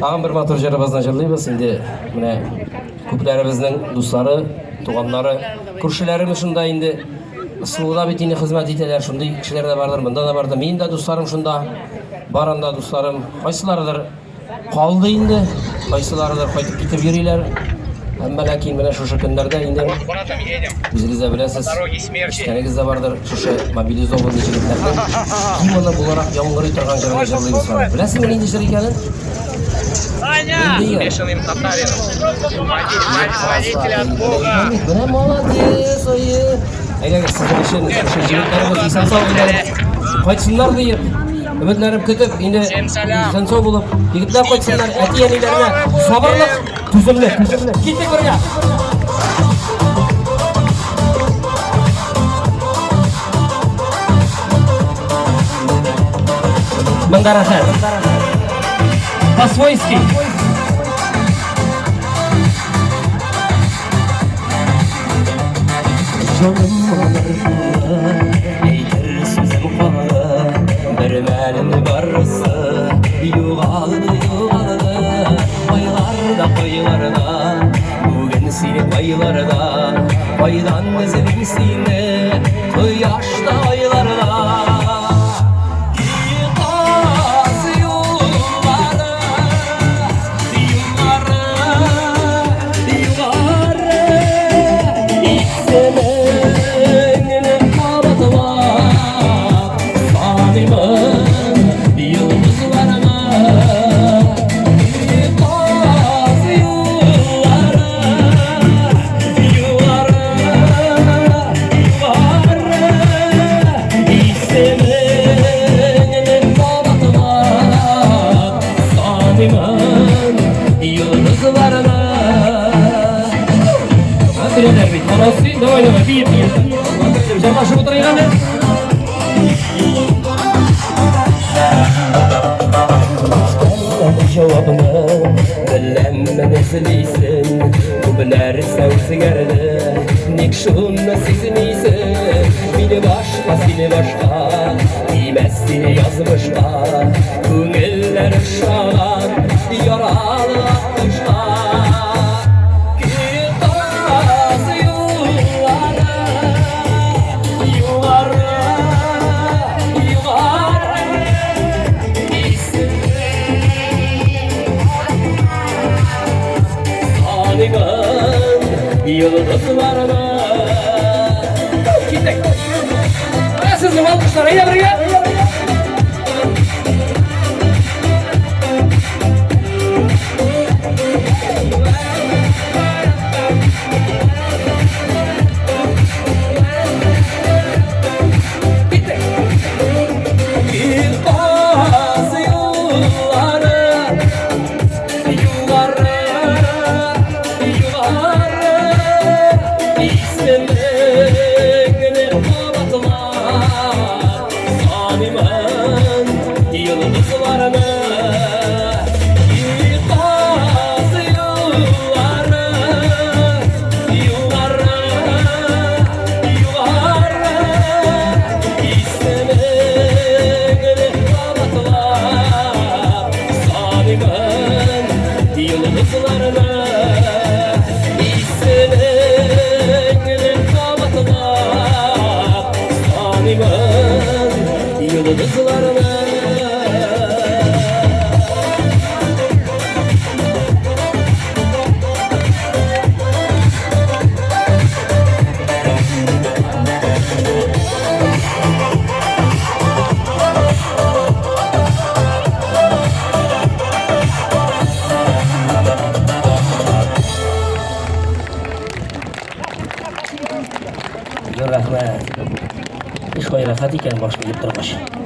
Ağam bir motor jarabazdan jarlayız. Şimdi mine köplerimizin dostları, tuğanları, kurşularımız şunda indi. Sıvıda bitini hizmet eteler şunday kişiler de vardır, bunda da vardır. Benim de dostlarım şunda, baranda dostlarım, kaysilarıdır kaldı indi, kaysilarıdır kaytıp gitip yürüyorlar. Ama lakin bana şu günlerde indi. Biziniz de bilesiz, işteniniz de vardır, şu mobilize olan işçiliklerden. Kim ona bularak yağmur yıtırgan jarına jarlayız var. Bilesiz mi neydi işçiliklerin? Бешеным татарином. Водитель от Бога. Bana молодец, oyu. Eğer sizin için işçiliklerimiz insan sağ olun. Kaçsınlar diye. Ümitlerim kötü. Yine insan sağ olup. Yigitler kaçsınlar. Eti yenilerine sabırlık, tüzümlü. Gittik buraya. Mengarasan. Pasvoyski. Eytir sözüm kala, bir məlim barısı, yuğalıdı, baylarda, bugün seni baylarda, baydan nezebin seni, yaşta aylarda. Давай, бей. Сейчас нашу утрояны. Cevabını bilemem eziliysin. Kubler sensi geride nik şunla sizmiysin. Beni başka Bilmezsin yazmışka Kungiller ışağan Yaralı atmışka Yıldızlarına Gittik Sizin alkışlar yine buraya rahmat. Ish qo'yra Fatikan boshqa deb turmush.